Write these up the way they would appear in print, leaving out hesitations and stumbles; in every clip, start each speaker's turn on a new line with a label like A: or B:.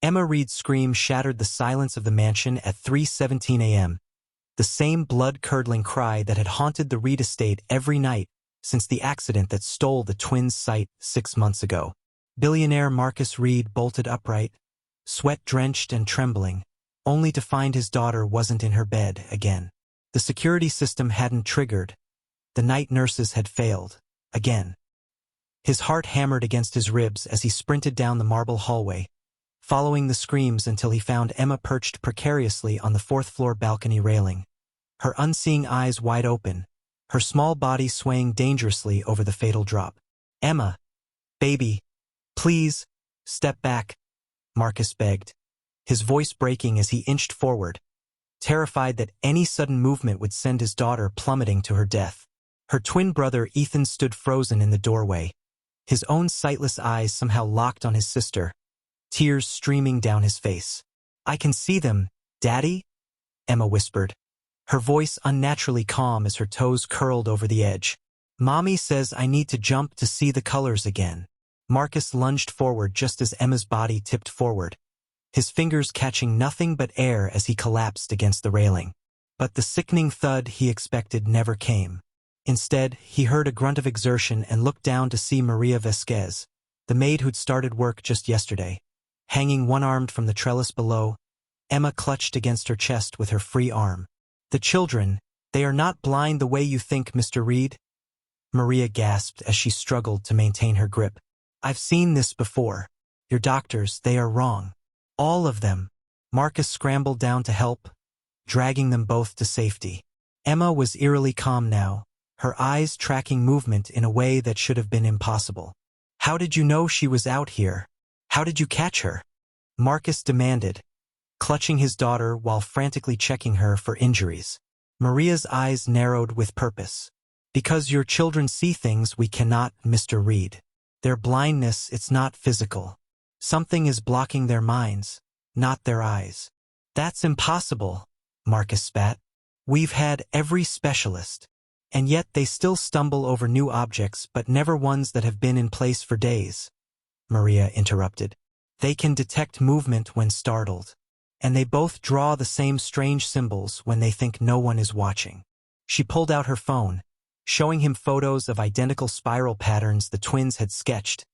A: Emma Reed's scream shattered the silence of the mansion at 3:17 a.m., the same blood-curdling cry that had haunted the Reed estate every night since the accident that stole the twins' sight 6 months ago. Billionaire Marcus Reed bolted upright, sweat-drenched and trembling, only to find his daughter wasn't in her bed again. The security system hadn't triggered. The night nurses had failed, again. His heart hammered against his ribs as he sprinted down the marble hallway, following the screams until he found Emma perched precariously on the fourth-floor balcony railing, her unseeing eyes wide open, her small body swaying dangerously over the fatal drop. "Emma, baby, please, step back," Marcus begged, his voice breaking as he inched forward, terrified that any sudden movement would send his daughter plummeting to her death. Her twin brother Ethan stood frozen in the doorway, his own sightless eyes somehow locked on his sister, tears streaming down his face. "I can see them, Daddy," Emma whispered, her voice unnaturally calm as her toes curled over the edge. "Mommy says I need to jump to see the colors again." Marcus lunged forward just as Emma's body tipped forward, his fingers catching nothing but air as he collapsed against the railing. But the sickening thud he expected never came. Instead, he heard a grunt of exertion and looked down to see Maria Vasquez, the maid who'd started work just yesterday. Hanging one-armed from the trellis below, Emma clutched against her chest with her free arm. "The children, they are not blind the way you think, Mr. Reed," Maria gasped as she struggled to maintain her grip. "I've seen this before. Your doctors, they are wrong. All of them." Marcus scrambled down to help, dragging them both to safety. Emma was eerily calm now, her eyes tracking movement in a way that should have been impossible. "How did you know she was out here? How did you catch her?" Marcus demanded, clutching his daughter while frantically checking her for injuries. Maria's eyes narrowed with purpose. "Because your children see things we cannot, Mr. Reed. Their blindness, it's not physical. Something is blocking their minds, not their eyes." "That's impossible," Marcus spat. "We've had every specialist. And yet they still stumble over new objects but never ones that have been in place for days," Maria interrupted. "They can detect movement when startled. And they both draw the same strange symbols when they think no one is watching." She pulled out her phone, showing him photos of identical spiral patterns the twins had sketched,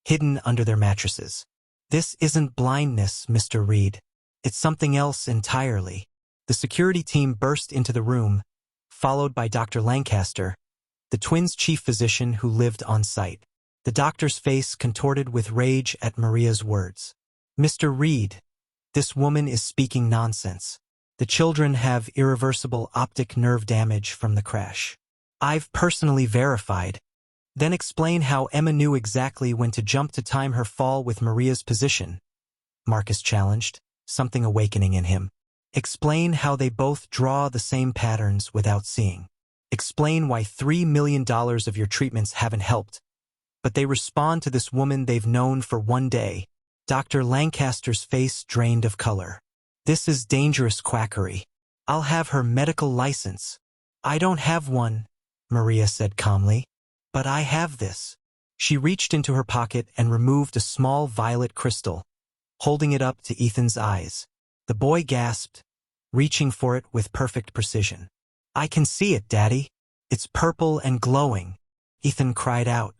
A: hidden under their mattresses. "This isn't blindness, Mr. Reed. It's something else entirely." The security team burst into the room, followed by Dr. Lancaster, the twins' chief physician who lived on site. The doctor's face contorted with rage at Maria's words. "Mr. Reed, this woman is speaking nonsense. The children have irreversible optic nerve damage from the crash. I've personally verified." "Then explain how Emma knew exactly when to jump to time her fall with Maria's position," Marcus challenged, something awakening in him. "Explain how they both draw the same patterns without seeing. Explain why $3 million of your treatments haven't helped, but they respond to this woman they've known for one day." Dr. Lancaster's face drained of color. "This is dangerous quackery. I'll have her medical license." "I don't have one," Maria said calmly. "But I have this." She reached into her pocket and removed a small violet crystal, holding it up to Ethan's eyes. The boy gasped, reaching for it with perfect precision. "I can see it, Daddy. It's purple and glowing," Ethan cried out.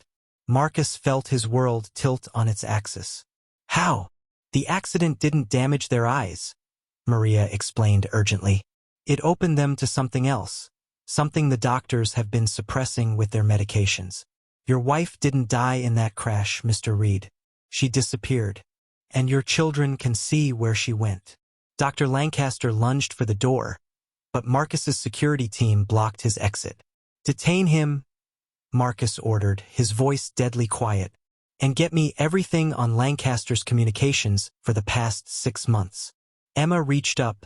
A: Marcus felt his world tilt on its axis. "How? The accident didn't damage their eyes," Maria explained urgently. "It opened them to something else, something the doctors have been suppressing with their medications. Your wife didn't die in that crash, Mr. Reed. She disappeared, and your children can see where she went." Dr. Lancaster lunged for the door, but Marcus's security team blocked his exit. "Detain him," Marcus ordered, his voice deadly quiet, "and get me everything on Lancaster's communications for the past 6 months." Emma reached up,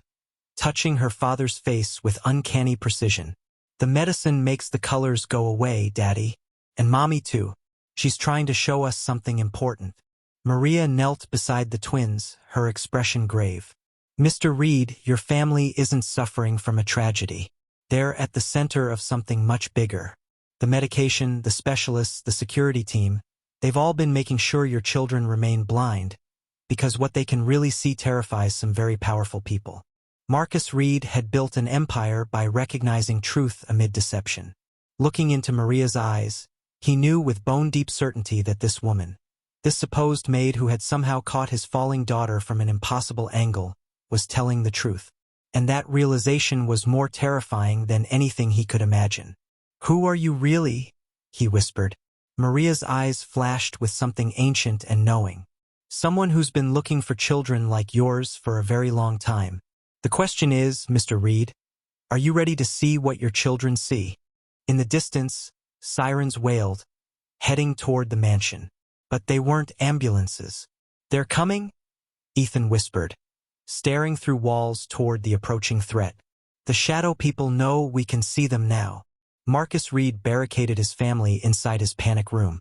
A: touching her father's face with uncanny precision. "The medicine makes the colors go away, Daddy. And Mommy too. She's trying to show us something important." Maria knelt beside the twins, her expression grave. "Mr. Reed, your family isn't suffering from a tragedy. They're at the center of something much bigger. The medication, the specialists, the security team, they've all been making sure your children remain blind, because what they can really see terrifies some very powerful people. Marcus Reed had built an empire by recognizing truth amid deception. Looking into Maria's eyes, he knew with bone-deep certainty that this woman, this supposed maid who had somehow caught his falling daughter from an impossible angle, was telling the truth. And that realization was more terrifying than anything he could imagine. "Who are you really?" he whispered. Maria's eyes flashed with something ancient and knowing. "Someone who's been looking for children like yours for a very long time. The question is, Mr. Reed, are you ready to see what your children see?" In the distance, sirens wailed, heading toward the mansion. But they weren't ambulances. "They're coming?" Ethan whispered, staring through walls toward the approaching threat. "The shadow people know we can see them now." Marcus Reed barricaded his family inside his panic room,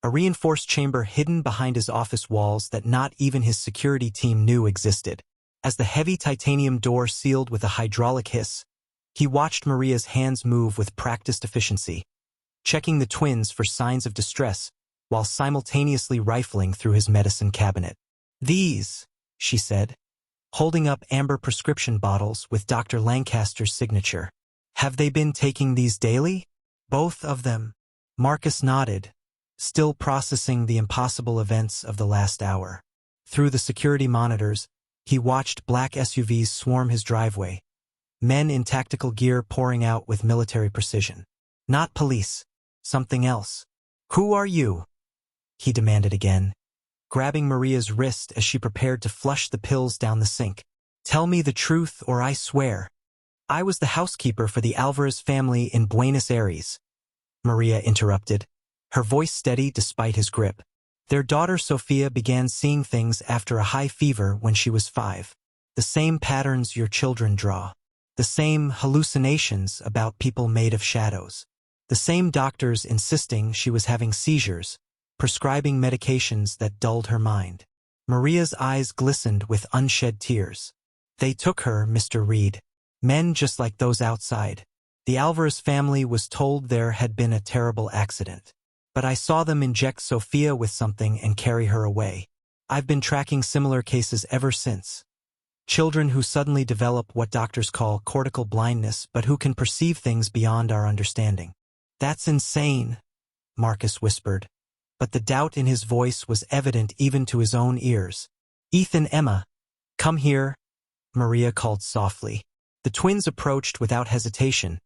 A: a reinforced chamber hidden behind his office walls that not even his security team knew existed. As the heavy titanium door sealed with a hydraulic hiss, he watched Maria's hands move with practiced efficiency, checking the twins for signs of distress while simultaneously rifling through his medicine cabinet. "These," she said, holding up amber prescription bottles with Dr. Lancaster's signature. "Have they been taking these daily?" "Both of them." Marcus nodded, still processing the impossible events of the last hour. Through the security monitors, he watched black SUVs swarm his driveway, men in tactical gear pouring out with military precision. Not police, something else. "Who are you?" he demanded again, grabbing Maria's wrist as she prepared to flush the pills down the sink. "Tell me the truth or I swear." "I was the housekeeper for the Alvarez family in Buenos Aires," Maria interrupted, her voice steady despite his grip. "Their daughter Sophia began seeing things after a high fever when she was 5. The same patterns your children draw. The same hallucinations about people made of shadows. The same doctors insisting she was having seizures, prescribing medications that dulled her mind." Maria's eyes glistened with unshed tears. "They took her, Mr. Reed. Men just like those outside. The Alvarez family was told there had been a terrible accident. But I saw them inject Sophia with something and carry her away. I've been tracking similar cases ever since. Children who suddenly develop what doctors call cortical blindness but who can perceive things beyond our understanding." "That's insane," Marcus whispered, but the doubt in his voice was evident even to his own ears. "Ethan, Emma, come here," Maria called softly. The twins approached without hesitation,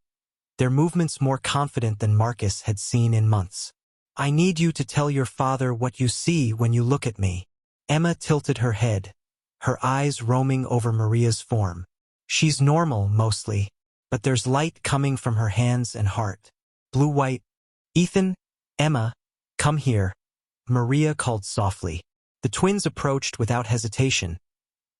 A: their movements more confident than Marcus had seen in months. "I need you to tell your father what you see when you look at me." Emma tilted her head, her eyes roaming over Maria's form. "She's normal, mostly, but there's light coming from her hands and heart. Blue-white." "Ethan, Emma, come here," Maria called softly. The twins approached without hesitation,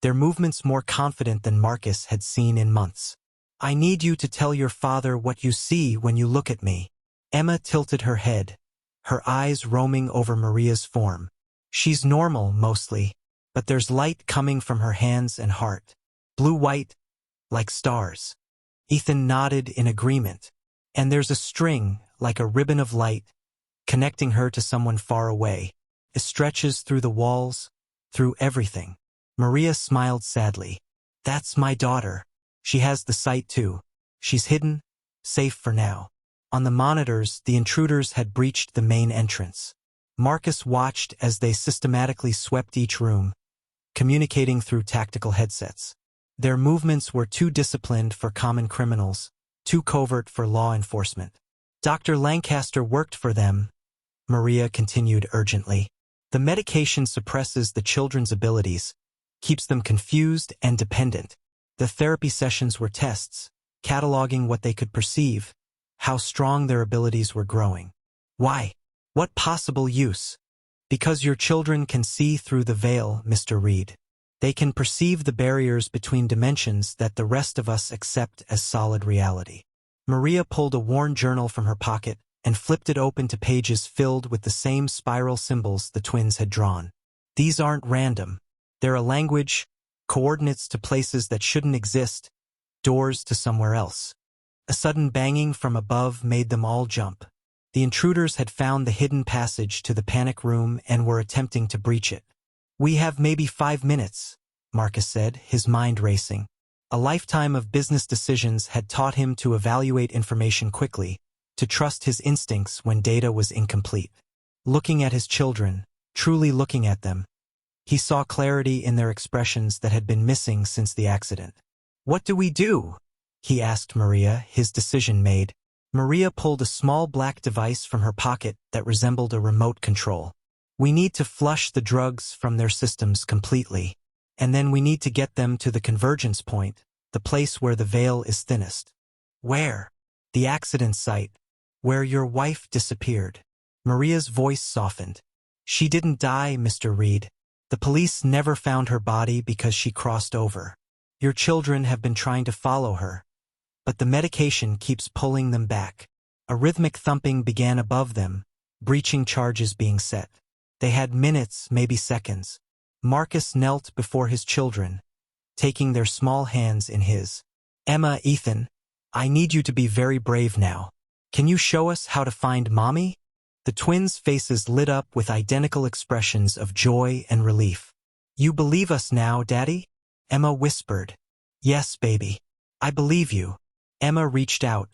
A: their movements more confident than Marcus had seen in months. "I need you to tell your father what you see when you look at me." Emma tilted her head, her eyes roaming over Maria's form. "She's normal, mostly, but there's light coming from her hands and heart. Blue-white, like stars." Ethan nodded in agreement. "And there's a string, like a ribbon of light, connecting her to someone far away. It stretches through the walls, through everything." Maria smiled sadly. "That's my daughter. She has the sight too. She's hidden, safe for now." On the monitors, the intruders had breached the main entrance. Marcus watched as they systematically swept each room, communicating through tactical headsets. Their movements were too disciplined for common criminals, too covert for law enforcement. "Dr. Lancaster worked for them," Maria continued urgently. "The medication suppresses the children's abilities, keeps them confused and dependent. The therapy sessions were tests, cataloging what they could perceive, how strong their abilities were growing." "Why? What possible use?" "Because your children can see through the veil, Mr. Reed. They can perceive the barriers between dimensions that the rest of us accept as solid reality." Maria pulled a worn journal from her pocket and flipped it open to pages filled with the same spiral symbols the twins had drawn. "These aren't random. They're a language, coordinates to places that shouldn't exist, doors to somewhere else." A sudden banging from above made them all jump. The intruders had found the hidden passage to the panic room and were attempting to breach it. We have maybe 5 minutes, Marcus said, his mind racing. A lifetime of business decisions had taught him to evaluate information quickly, to trust his instincts when data was incomplete. Looking at his children, truly looking at them, he saw clarity in their expressions that had been missing since the accident. "What do we do?" he asked Maria, his decision made. Maria pulled a small black device from her pocket that resembled a remote control. "We need to flush the drugs from their systems completely. And then we need to get them to the convergence point, the place where the veil is thinnest." "Where?" "The accident site, where your wife disappeared." Maria's voice softened. "She didn't die, Mr. Reed. The police never found her body because she crossed over. Your children have been trying to follow her, but the medication keeps pulling them back." A rhythmic thumping began above them, breaching charges being set. They had minutes, maybe seconds. Marcus knelt before his children, taking their small hands in his. "Emma, Ethan, I need you to be very brave now. Can you show us how to find Mommy?" The twins' faces lit up with identical expressions of joy and relief. "You believe us now, Daddy?" Emma whispered. "Yes, baby. I believe you." Emma reached out,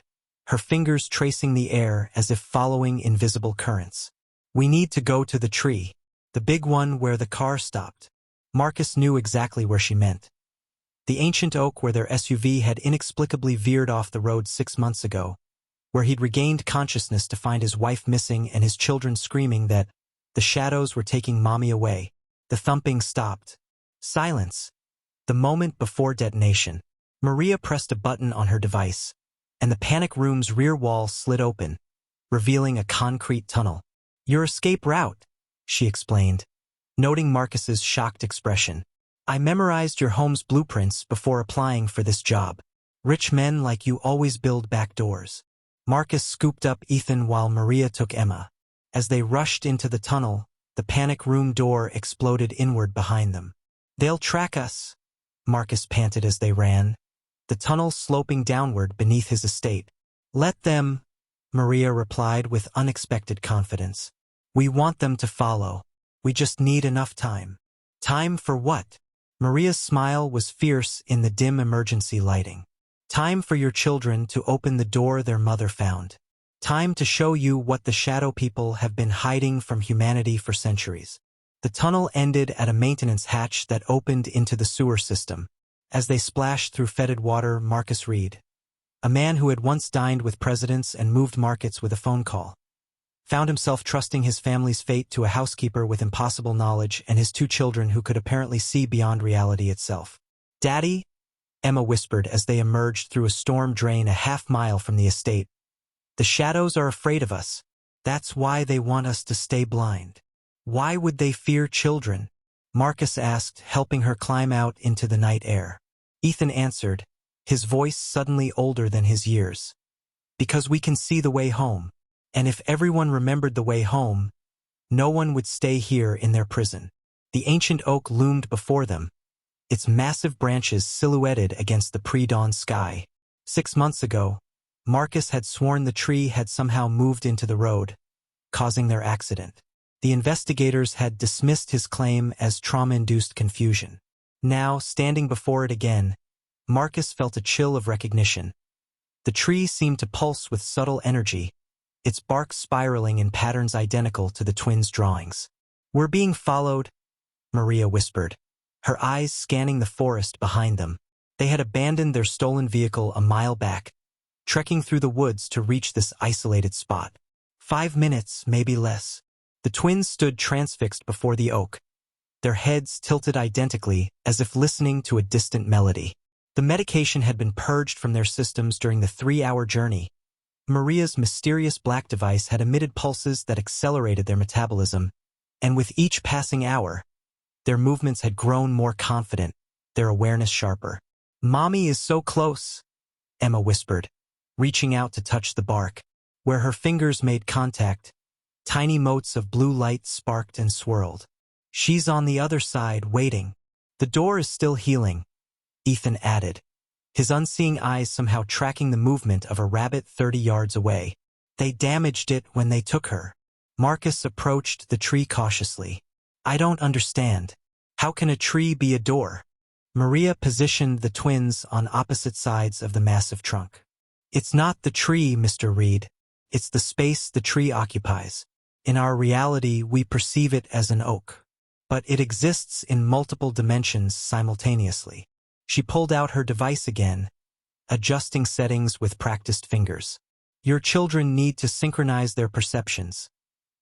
A: her fingers tracing the air as if following invisible currents. "We need to go to the tree, the big one where the car stopped." Marcus knew exactly where she meant. The ancient oak where their SUV had inexplicably veered off the road 6 months ago, where he'd regained consciousness to find his wife missing and his children screaming that the shadows were taking Mommy away. The thumping stopped. Silence. The moment before detonation. Maria pressed a button on her device, and the panic room's rear wall slid open, revealing a concrete tunnel. "Your escape route," she explained, noting Marcus's shocked expression. "I memorized your home's blueprints before applying for this job. Rich men like you always build back doors." Marcus scooped up Ethan while Maria took Emma. As they rushed into the tunnel, the panic room door exploded inward behind them. "They'll track us," Marcus panted as they ran, the tunnel sloping downward beneath his estate. "Let them," Maria replied with unexpected confidence. "We want them to follow. We just need enough time." "Time for what?" Maria's smile was fierce in the dim emergency lighting. "Time for your children to open the door their mother found. Time to show you what the shadow people have been hiding from humanity for centuries." The tunnel ended at a maintenance hatch that opened into the sewer system. As they splashed through fetid water, Marcus Reed, a man who had once dined with presidents and moved markets with a phone call, found himself trusting his family's fate to a housekeeper with impossible knowledge and his 2 children who could apparently see beyond reality itself. "Daddy?" Emma whispered as they emerged through a storm drain a half-mile from the estate. "The shadows are afraid of us. That's why they want us to stay blind." "Why would they fear children?" Marcus asked, helping her climb out into the night air. Ethan answered, his voice suddenly older than his years. "Because we can see the way home. And if everyone remembered the way home, no one would stay here in their prison." The ancient oak loomed before them, its massive branches silhouetted against the pre-dawn sky. 6 months ago, Marcus had sworn the tree had somehow moved into the road, causing their accident. The investigators had dismissed his claim as trauma-induced confusion. Now, standing before it again, Marcus felt a chill of recognition. The tree seemed to pulse with subtle energy, its bark spiraling in patterns identical to the twins' drawings. "We're being followed," Maria whispered, her eyes scanning the forest behind them. They had abandoned their stolen vehicle a mile back, trekking through the woods to reach this isolated spot. 5 minutes, maybe less. The twins stood transfixed before the oak, their heads tilted identically as if listening to a distant melody. The medication had been purged from their systems during the 3-hour journey. Maria's mysterious black device had emitted pulses that accelerated their metabolism, and with each passing hour, their movements had grown more confident, their awareness sharper. "Mommy is so close," Emma whispered, reaching out to touch the bark. Where her fingers made contact, tiny motes of blue light sparked and swirled. "She's on the other side, waiting. The door is still healing," Ethan added, his unseeing eyes somehow tracking the movement of a rabbit 30 yards away. "They damaged it when they took her." Marcus approached the tree cautiously. "I don't understand." How can a tree be a door? Maria positioned the twins on opposite sides of the massive trunk. It's not the tree, Mr. Reed. It's the space the tree occupies. In our reality, we perceive it as an oak. But it exists in multiple dimensions simultaneously. She pulled out her device again, adjusting settings with practiced fingers. Your children need to synchronize their perceptions.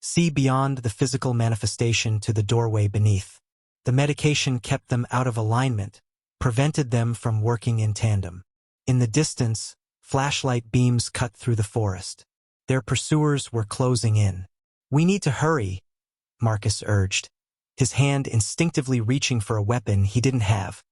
A: See beyond the physical manifestation to the doorway beneath. The medication kept them out of alignment, prevented them from working in tandem. In the distance, flashlight beams cut through the forest. Their pursuers were closing in. We need to hurry, Marcus urged, his hand instinctively reaching for a weapon he didn't have.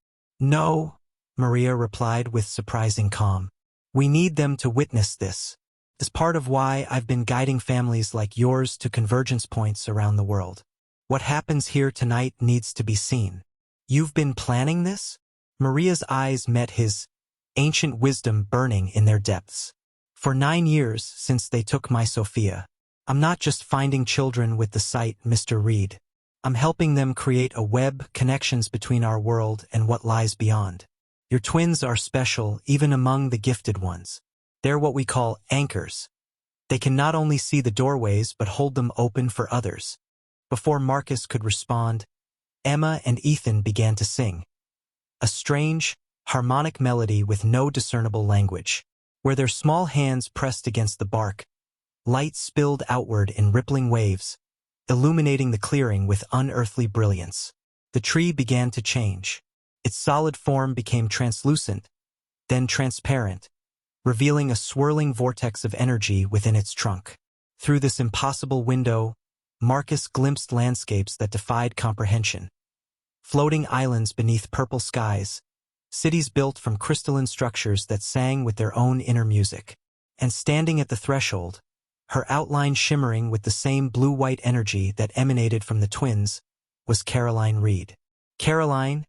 A: No, Maria replied with surprising calm. We need them to witness this. It's part of why I've been guiding families like yours to convergence points around the world. What happens here tonight needs to be seen. You've been planning this? Maria's eyes met his, ancient wisdom burning in their depths. For 9 years since they took my Sophia. I'm not just finding children with the sight, Mr. Reed. I'm helping them create a web connections between our world and what lies beyond. Your twins are special even among the gifted ones. They're what we call anchors. They can not only see the doorways but hold them open for others. Before Marcus could respond, Emma and Ethan began to sing. A strange, harmonic melody with no discernible language. Where their small hands pressed against the bark, light spilled outward in rippling waves, illuminating the clearing with unearthly brilliance. The tree began to change. Its solid form became translucent, then transparent, revealing a swirling vortex of energy within its trunk. Through this impossible window, Marcus glimpsed landscapes that defied comprehension. Floating islands beneath purple skies, cities built from crystalline structures that sang with their own inner music. And standing at the threshold, her outline shimmering with the same blue-white energy that emanated from the twins, was Caroline Reed. Caroline,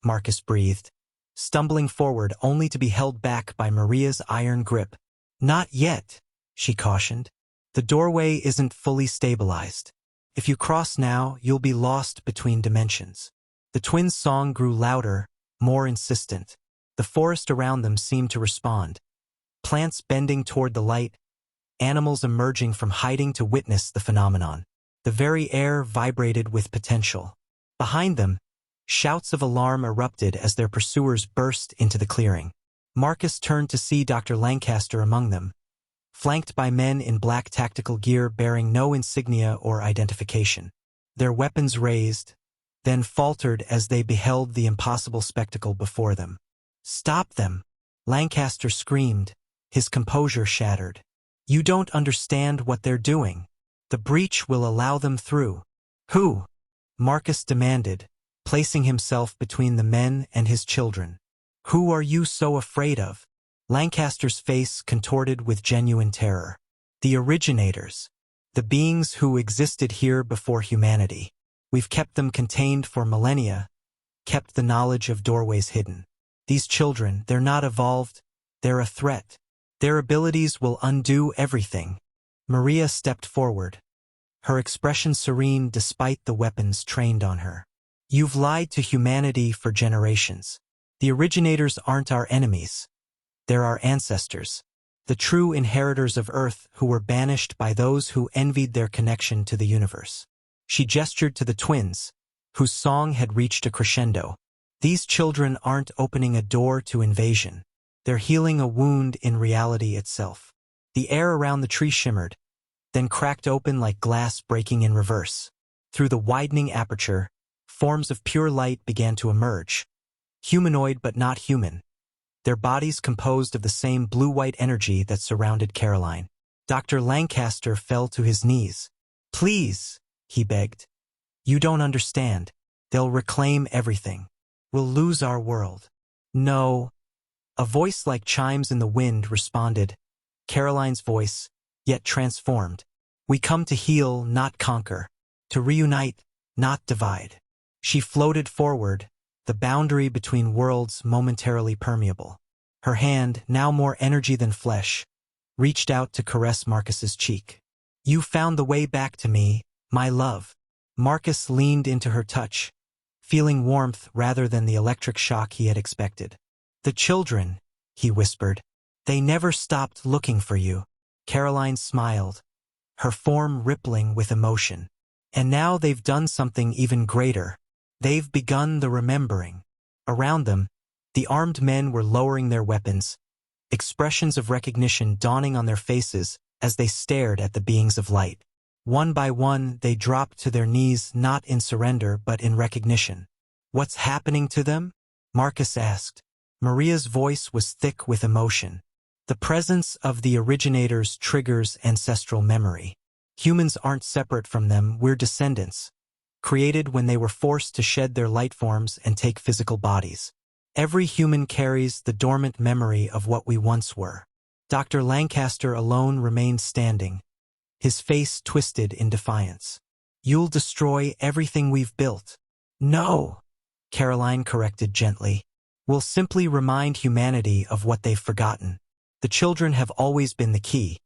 A: Marcus breathed, stumbling forward only to be held back by Maria's iron grip. Not yet, she cautioned. The doorway isn't fully stabilized. If you cross now, you'll be lost between dimensions. The twins' song grew louder, more insistent. The forest around them seemed to respond. Plants bending toward the light, animals emerging from hiding to witness the phenomenon. The very air vibrated with potential. Behind them, shouts of alarm erupted as their pursuers burst into the clearing. Marcus turned to see Dr. Lancaster among them, flanked by men in black tactical gear bearing no insignia or identification. Their weapons raised, then faltered as they beheld the impossible spectacle before them. "Stop them!" Lancaster screamed, his composure shattered. "You don't understand what they're doing. The breach will allow them through." "Who?" Marcus demanded, placing himself between the men and his children. "Who are you so afraid of?" Lancaster's face contorted with genuine terror. "The originators. The beings who existed here before humanity. We've kept them contained for millennia, kept the knowledge of doorways hidden. These children, they're not evolved, they're a threat. Their abilities will undo everything." Maria stepped forward, her expression serene despite the weapons trained on her. "You've lied to humanity for generations. The originators aren't our enemies. They're our ancestors, the true inheritors of Earth who were banished by those who envied their connection to the universe." She gestured to the twins, whose song had reached a crescendo. "These children aren't opening a door to invasion. They're healing a wound in reality itself." The air around the tree shimmered, then cracked open like glass breaking in reverse. Through the widening aperture, forms of pure light began to emerge. Humanoid but not human. Their bodies composed of the same blue-white energy that surrounded Caroline. Dr. Lancaster fell to his knees. "Please," he begged. "You don't understand. They'll reclaim everything. We'll lose our world." "No." A voice like chimes in the wind responded, Caroline's voice, yet transformed. "We come to heal, not conquer. To reunite, not divide." She floated forward, the boundary between worlds momentarily permeable. Her hand, now more energy than flesh, reached out to caress Marcus's cheek. "You found the way back to me, my love." Marcus leaned into her touch, feeling warmth rather than the electric shock he had expected. "The children," he whispered. "They never stopped looking for you." Caroline smiled, her form rippling with emotion. "And now they've done something even greater. They've begun the remembering." Around them, the armed men were lowering their weapons, expressions of recognition dawning on their faces as they stared at the beings of light. One by one, they dropped to their knees, not in surrender but in recognition. "What's happening to them?" Marcus asked. Maria's voice was thick with emotion. "The presence of the originators triggers ancestral memory. Humans aren't separate from them, we're descendants, created when they were forced to shed their light forms and take physical bodies. Every human carries the dormant memory of what we once were." Dr. Lancaster alone remained standing, his face twisted in defiance. "You'll destroy everything we've built." "No," Caroline corrected gently. "We'll simply remind humanity of what they've forgotten. The children have always been the key.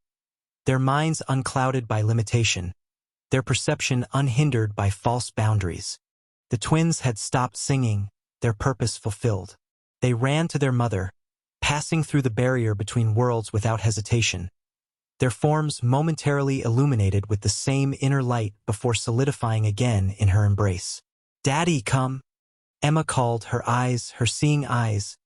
A: Their minds unclouded by limitation, their perception unhindered by false boundaries. The twins had stopped singing, their purpose fulfilled. They ran to their mother, passing through the barrier between worlds without hesitation, their forms momentarily illuminated with the same inner light before solidifying again in her embrace. "Daddy, come!" Emma called, her seeing eyes,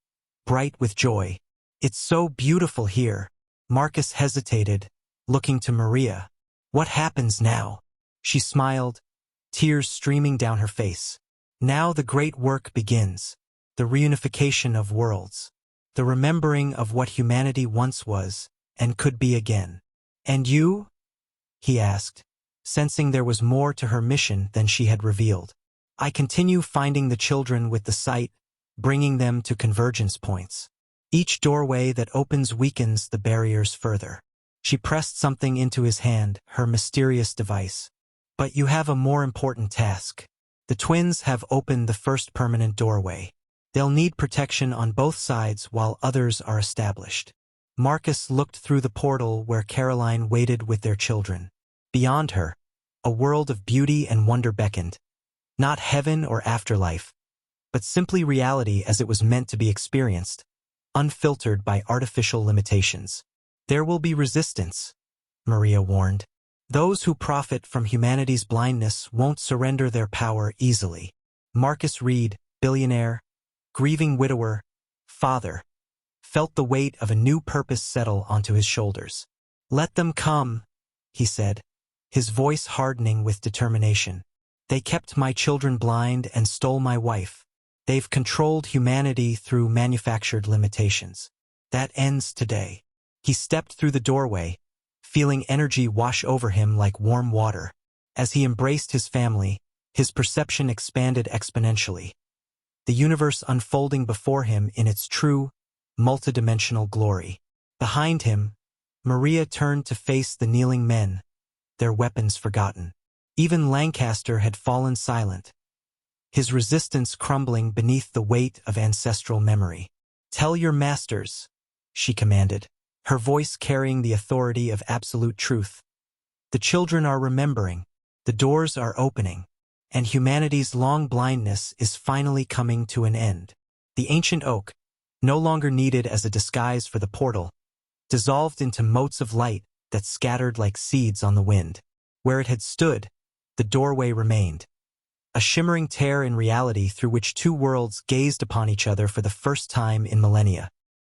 A: bright with joy. "It's so beautiful here." Marcus hesitated, looking to Maria. "What happens now?" She smiled, tears streaming down her face. "Now the great work begins. The reunification of worlds. The remembering of what humanity once was and could be again." "And you?" he asked, sensing there was more to her mission than she had revealed. "I continue finding the children with the sight, bringing them to convergence points. Each doorway that opens weakens the barriers further." She pressed something into his hand, her mysterious device. "But you have a more important task. The twins have opened the first permanent doorway. They'll need protection on both sides while others are established." Marcus looked through the portal where Caroline waited with their children. Beyond her, a world of beauty and wonder beckoned. Not heaven or afterlife, but simply reality as it was meant to be experienced, unfiltered by artificial limitations. "There will be resistance," Maria warned. "Those who profit from humanity's blindness won't surrender their power easily." Marcus Reed, billionaire, grieving widower, father, felt the weight of a new purpose settle onto his shoulders. "Let them come," he said, his voice hardening with determination. "They kept my children blind and stole my wife. They've controlled humanity through manufactured limitations. That ends today." He stepped through the doorway, feeling energy wash over him like warm water. As he embraced his family, his perception expanded exponentially, the universe unfolding before him in its true, multidimensional glory. Behind him, Maria turned to face the kneeling men, their weapons forgotten. Even Lancaster had fallen silent, his resistance crumbling beneath the weight of ancestral memory. "Tell your masters," she commanded, her voice carrying the authority of absolute truth. "The children are remembering, the doors are opening, and humanity's long blindness is finally coming to an end." The ancient oak, no longer needed as a disguise for the portal, dissolved into motes of light that scattered like seeds on the wind. Where it had stood, the doorway remained, a shimmering tear in reality through which two worlds gazed upon each other for the first time in millennia.